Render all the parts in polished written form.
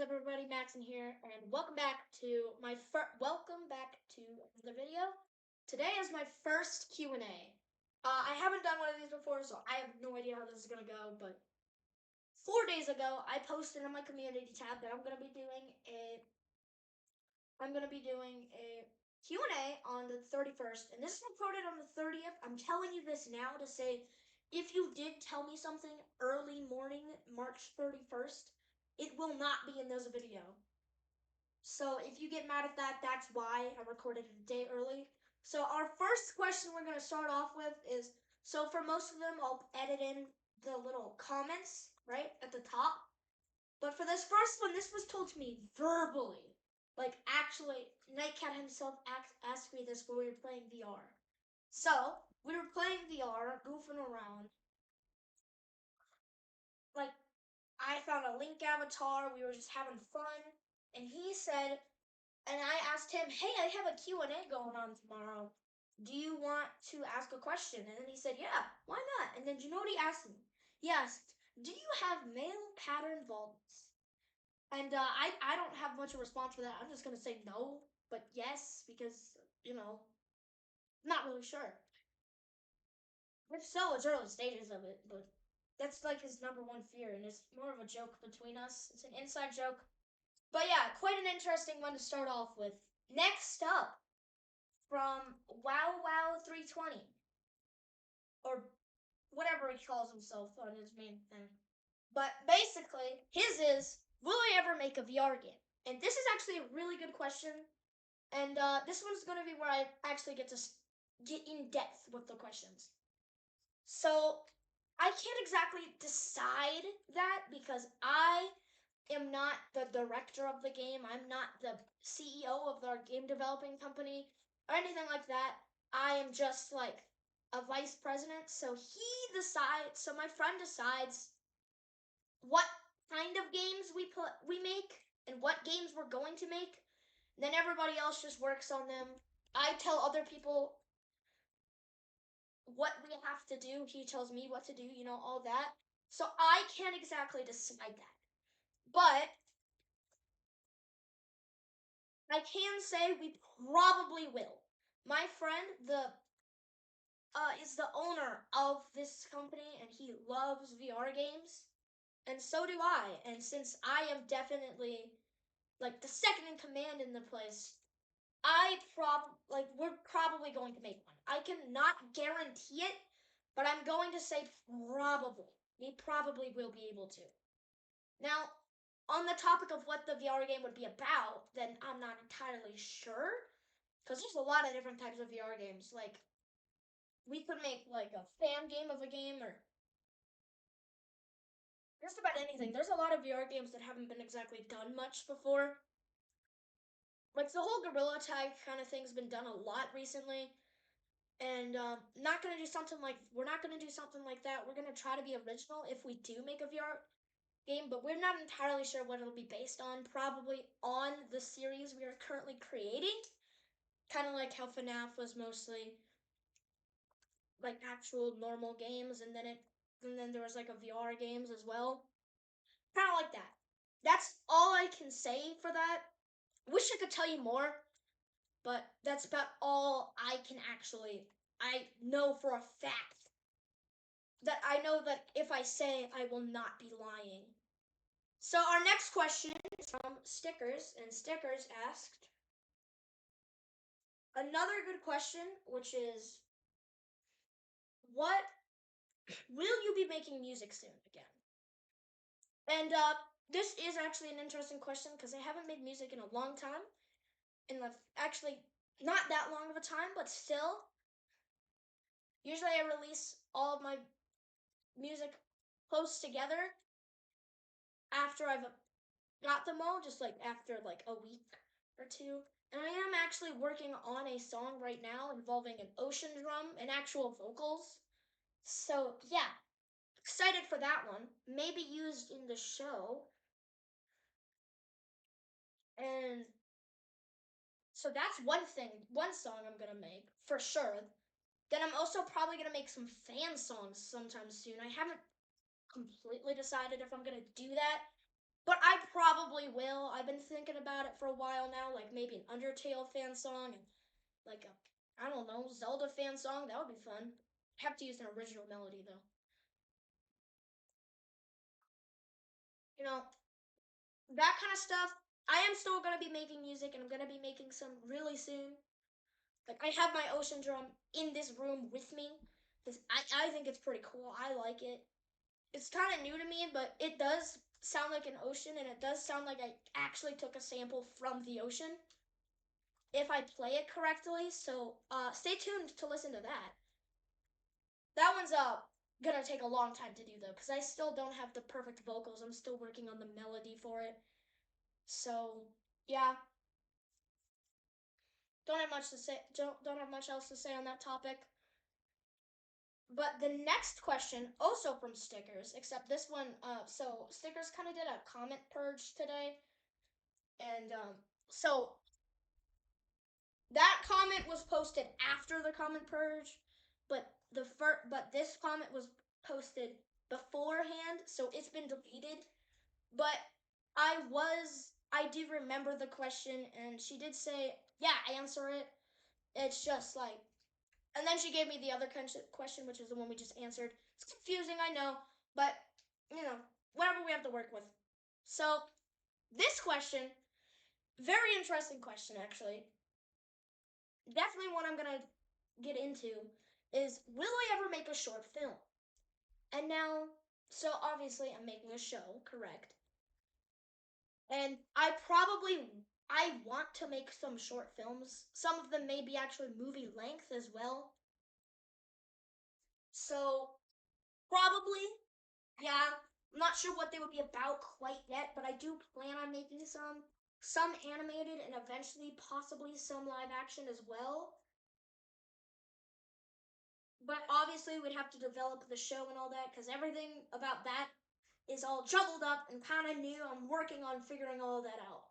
up, everybody? Max in here, and welcome back to another video. Today is my first Q&A. I haven't done one of these before, so I have no idea how this is gonna go. But 4 days ago, I posted on my community tab that I'm gonna be doing a Q&A on the 31st, and this is recorded on the 30th. I'm telling you this now to say, if you did tell me something early morning, March 31st, it will not be in this video. So if you get mad at that, that's why I recorded it a day early. So our first question we're going to start off with is, so for most of them, I'll edit in the little comments, right, at the top. But for this first one, this was told to me verbally. Like, actually, Nightcat himself asked me this when we were playing VR. So, we were playing VR, goofing around. Like, I found a Link avatar, we were just having fun, and he said, and I asked him, hey, I have a Q&A going on tomorrow. Do you want to ask a question? And then he said, yeah, why not? And then do you know what he asked me? He asked, do you have male pattern baldness? And I don't have much of a response for that. I'm just going to say no, but yes, because, not really sure. If so, it's early stages of it, but that's like his number one fear, and it's more of a joke between us. It's an inside joke. But yeah, quite an interesting one to start off with. Next up, from WoW320, or whatever he calls himself on his main thing. But basically, his is, will I ever make a VR game? And this is actually a really good question. And this one's going to be where I actually get to get in depth with the questions. So I can't exactly decide that because I am not the director of the game. I'm not the CEO of our game developing company or anything like that. I am just like a vice president. So so my friend decides what kind of games we make and what games we're going to make. Then everybody else just works on them. I tell other people what we have to do. He tells me what to do, all that. So I can't exactly decide that. But I can say we probably will. My friend, is the owner of this company, and he loves VR games, and so do I. And since I am definitely like the second in command in the place, we're probably going to make one. I cannot guarantee it, but I'm going to say probably. We probably will be able to. Now, on the topic of what the VR game would be about, then I'm not entirely sure, because there's a lot of different types of VR games. Like, we could make like a fan game of a game, or just about anything. There's a lot of VR games that haven't been exactly done much before. Like, the whole Gorilla Tag kind of thing's been done a lot recently. And we're not going to do something like that. We're going to try to be original if we do make a VR game, but we're not entirely sure what it'll be based on. Probably on the series we are currently creating. Kind of like how FNAF was mostly like actual normal games, and then there was like a VR games as well. Kind of like that. That's all I can say for that. Wish I could tell you more, but that's about all I know for a fact. That I know that if I say, I will not be lying. So our next question is from Stickers, and Stickers asked another good question, which is, what will you be making music soon again? And this is actually an interesting question because I haven't made music in a long time. Actually, not that long of a time, but still. Usually I release all of my music close together after I've got them all, just like after like a week or two. And I am actually working on a song right now involving an ocean drum and actual vocals. So yeah, excited for that one. Maybe used in the show. And so that's one song I'm gonna make for sure. Then I'm also probably gonna make some fan songs sometime soon. I haven't completely decided if I'm gonna do that, but I probably probably will. I've been thinking about it for a while now, like maybe an Undertale fan song and like a, I don't know, Zelda fan song. That would be fun. Have to use an original melody though. You know, that kind of stuff. I am still gonna be making music, and I'm gonna be making some really soon. Like I have my ocean drum in this room with me because I think it's pretty cool. I like it. It's kind of new to me, but it does sound like an ocean, and it does sound like I actually took a sample from the ocean if I play it correctly. So stay tuned to listen to that. That one's gonna take a long time to do though, because I still don't have the perfect vocals. I'm still working on the melody for it. So yeah, don't have much to say. Don't have much else to say on that topic. But the next question, also from Stickers, except this one, so Stickers kind of did a comment purge today, and so that comment was posted after the comment purge, but but this comment was posted beforehand, so it's been deleted. But I do remember the question, and she did say, yeah, answer it. It's just like, and then she gave me the other question, which is the one we just answered. It's confusing, I know, but you know, whatever we have to work with. So this question, very interesting question actually. Definitely one I'm gonna get into is, will I ever make a short film? And now, so obviously I'm making a show, correct? And I want to make some short films. Some of them may be actually movie length as well. So probably, yeah. I'm not sure what they would be about quite yet, but I do plan on making some animated and eventually possibly some live action as well. But obviously we'd have to develop the show and all that, because everything about that is all jumbled up and kind of new. I'm working on figuring all that out.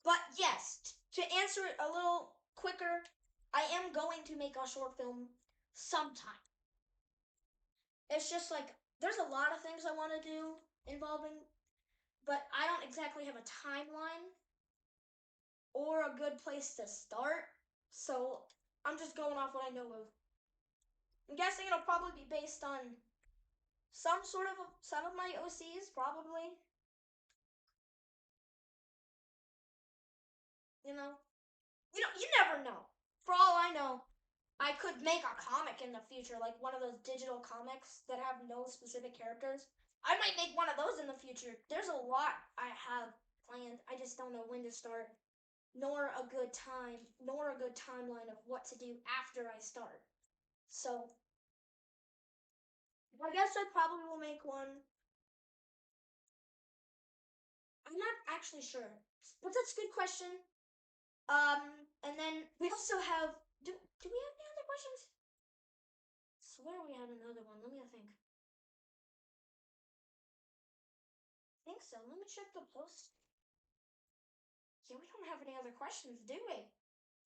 But yes, to answer it a little quicker, I am going to make a short film sometime. It's just like there's a lot of things I want to do involving, but I don't exactly have a timeline or a good place to start. So I'm just going off what I know of. I'm guessing it'll probably be based on some of my OCs, probably. You know, you never know. For all I know, I could make a comic in the future, like one of those digital comics that have no specific characters. I might make one of those in the future. There's a lot I have planned. I just don't know when to start, nor a good time, nor a good timeline of what to do after I start. So I guess I probably will make one. I'm not actually sure, but that's a good question. And then we also have. Do we have any other questions? I swear we had another one. Let me think. I think so. Let me check the post. Yeah, we don't have any other questions, do we?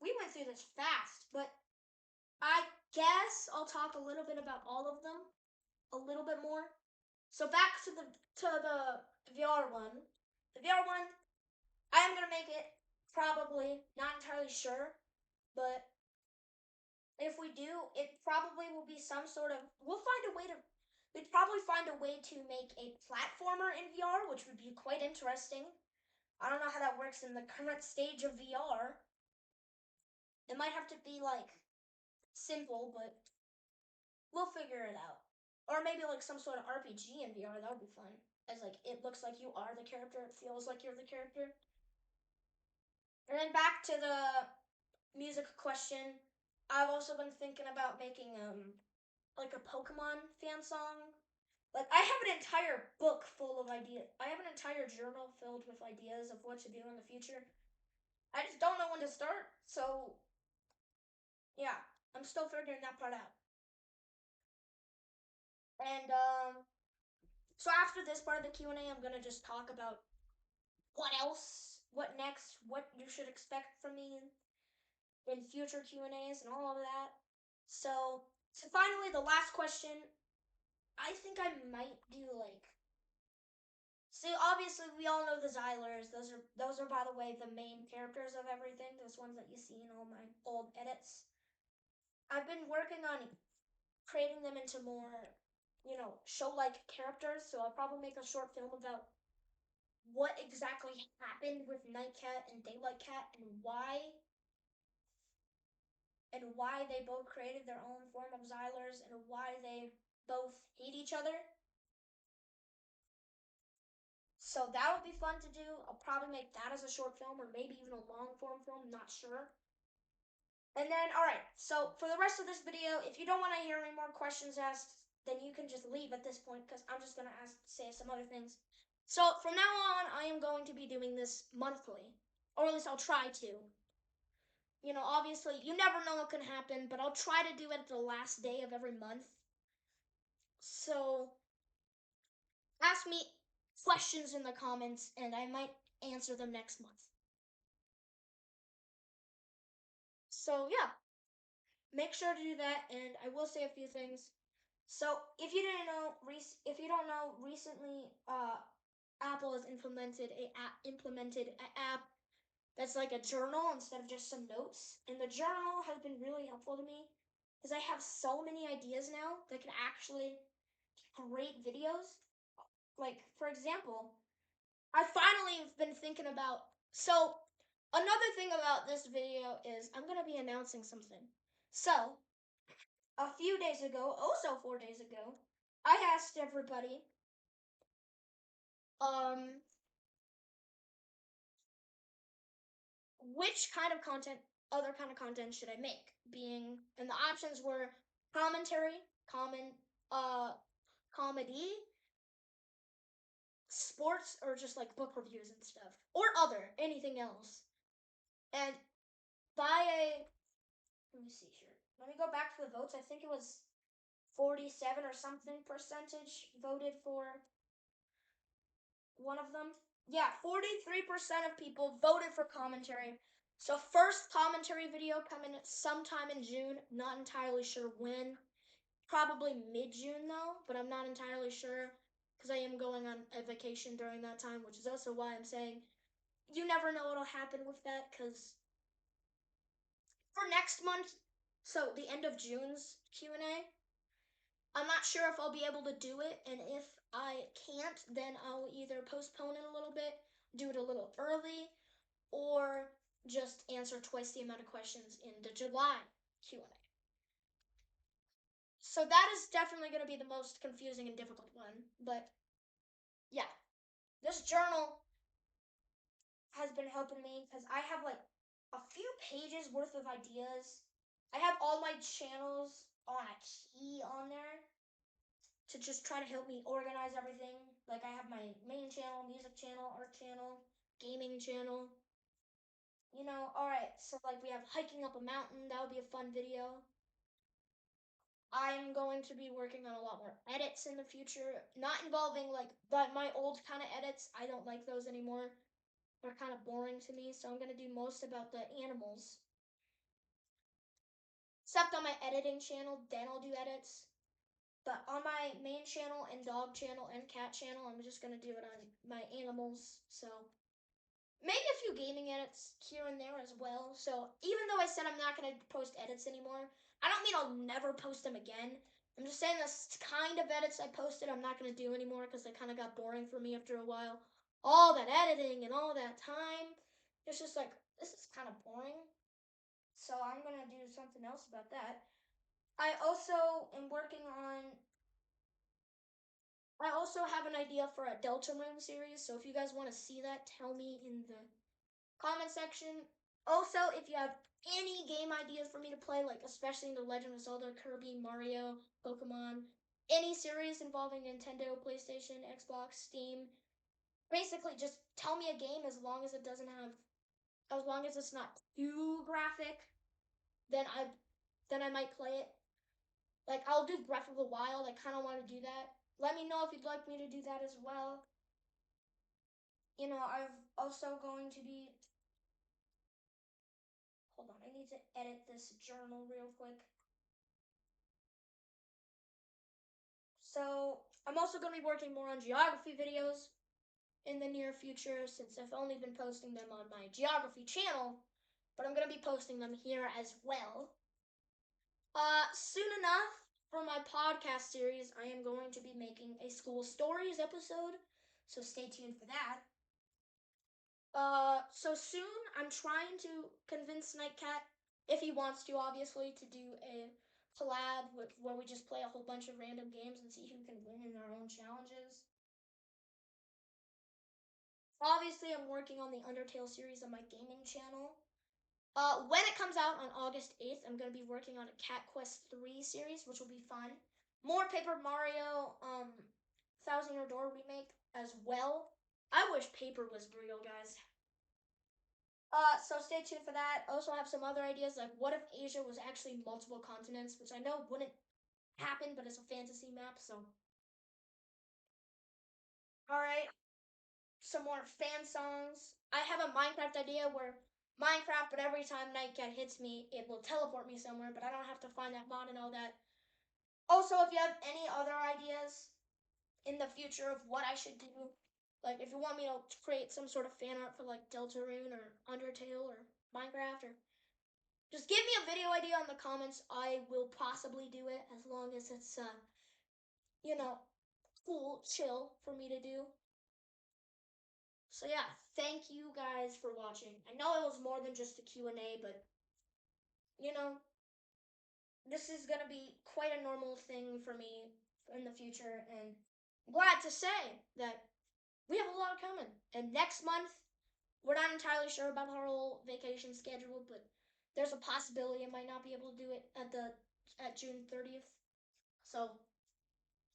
We went through this fast, but I guess I'll talk a little bit about all of them, a little bit more. So back to the VR one. The VR one, I am gonna make it. Probably not entirely sure, but if we do, it probably will be some sort of. We'll find a way to. We'd probably find a way to make a platformer in VR, which would be quite interesting. I don't know how that works in the current stage of VR. It might have to be like simple, but we'll figure it out. Or maybe like some sort of RPG in VR. That would be fun. As like it looks like you are the character. It feels like you're the character. And then back to the music question. I've also been thinking about making like a Pokemon fan song. Like I have an entire book full of ideas. I have an entire journal filled with ideas of what to do in the future. I just don't know when to start. So yeah, I'm still figuring that part out. And so after this part of the Q&A, I'm gonna just talk about what else, what next, what you should expect from me in future Q&As and all of that. So finally, the last question. I think I might do like See, obviously, we all know the Xylers. Those are, by the way, the main characters of everything. Those ones that you see in all my old edits. I've been working on creating them into more, show-like characters. So I'll probably make a short film about what exactly happened with Night Cat and Daylight Cat and why they both created their own form of Xylers and why they both hate each other. So that would be fun to do. I'll probably make that as a short film or maybe even a long form film, not sure. And then, all right, so for the rest of this video, if you don't want to hear any more questions asked, then you can just leave at this point because I'm just going to say some other things. So from now on, I am going to be doing this monthly, or at least I'll try to. Obviously, you never know what can happen, but I'll try to do it at the last day of every month. So ask me questions in the comments, and I might answer them next month. So yeah, make sure to do that, and I will say a few things. So if you don't know, recently Apple has implemented an app that's like a journal instead of just some notes. And the journal has been really helpful to me because I have so many ideas now that can actually create videos. Like, for example, I finally have been thinking about. So, another thing about this video is I'm going to be announcing something. So, a few days ago, also 4 days ago, I asked everybody, which kind of content, other kind of content should I make? And the options were commentary, comedy, sports, or just like book reviews and stuff, or anything else. And let me see here. Let me go back to the votes. I think it was 47 or something percentage voted for one of them. Yeah, 43% of people voted for commentary. So first commentary video coming sometime in June. Not entirely sure when. Probably mid-June though, but I'm not entirely sure because I am going on a vacation during that time, which is also why I'm saying you never know what'll happen with that because for next month, so the end of June's Q&A, I'm not sure if I'll be able to do it, and if I can't, then I'll either postpone it a little bit, do it a little early, or just answer twice the amount of questions in the July Q&A. So that is definitely going to be the most confusing and difficult one, but yeah, this journal has been helping me because I have like a few pages worth of ideas. I have all my channels on a key on there to just try to help me organize everything. Like I have my main channel, music channel, art channel, gaming channel. All right, so like we have hiking up a mountain. That would be a fun video. I'm going to be working on a lot more edits in the future, not involving like my old kind of edits. I don't like those anymore. They're kind of boring to me, so I'm going to do most about the animals. Except on my editing channel, then I'll do edits. But on my main channel and dog channel and cat channel, I'm just going to do it on my animals. So maybe a few gaming edits here and there as well. So even though I said I'm not going to post edits anymore, I don't mean I'll never post them again. I'm just saying this kind of edits I posted I'm not going to do anymore because they kind of got boring for me after a while. All that editing and all that time, it's just like, this is kind of boring. So I'm going to do something else about that. I also have an idea for a Deltarune series, so if you guys want to see that, tell me in the comment section. Also, if you have any game ideas for me to play, like especially in the Legend of Zelda, Kirby, Mario, Pokemon, any series involving Nintendo, PlayStation, Xbox, Steam, basically just tell me a game as long as it's not too graphic, then I might play it. Like I'll do Breath of the Wild. I kind of want to do that. Let me know if you'd like me to do that as well. I've also going to be. Hold on, I need to edit this journal real quick. So I'm also going to be working more on geography videos. in the near future since I've only been posting them on my geography channel, but I'm going to be posting them here as well. Soon enough, for my podcast series, I am going to be making a school stories episode, so stay tuned for that. So soon, I'm trying to convince Nightcat, if he wants to, obviously, to do a collab where we just play a whole bunch of random games and see who can win in our own challenges. Obviously, I'm working on the Undertale series on my gaming channel. When it comes out on August 8th, I'm going to be working on a Cat Quest 3 series, which will be fun. More Paper Mario Thousand Year Door remake as well. I wish Paper was real, guys. So stay tuned for that. I also have some other ideas, like what if Asia was actually multiple continents, which I know wouldn't happen, but it's a fantasy map, so. Alright, some more fan songs. I have a Minecraft idea where Minecraft, but every time Nightcat hits me, it will teleport me somewhere, but I don't have to find that mod and all that. Also, if you have any other ideas in the future of what I should do, like if you want me to create some sort of fan art for like Deltarune or Undertale or Minecraft, or just give me a video idea in the comments. I will possibly do it as long as it's, you know, cool, chill for me to do. So yeah, thank you guys for watching. I know it was more than just a Q&A, but you know, this is gonna be quite a normal thing for me in the future, and I'm glad to say that we have a lot coming. And next month, we're not entirely sure about our whole vacation schedule, but there's a possibility I might not be able to do it at June 30th. So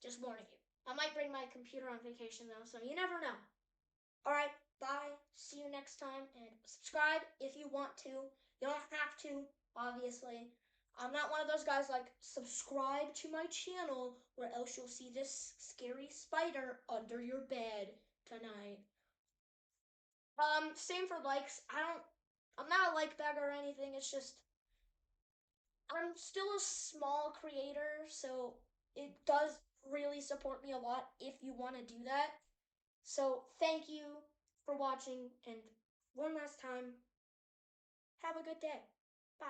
just warning you. I might bring my computer on vacation though, so you never know. Alright, bye. See you next time, and subscribe if you want to. You don't have to, obviously. I'm not one of those guys like, subscribe to my channel or else you'll see this scary spider under your bed tonight. Same for likes. I'm not a like bag or anything. It's just, I'm still a small creator, so it does really support me a lot if you want to do that. So thank you for watching, and one last time, have a good day. Bye.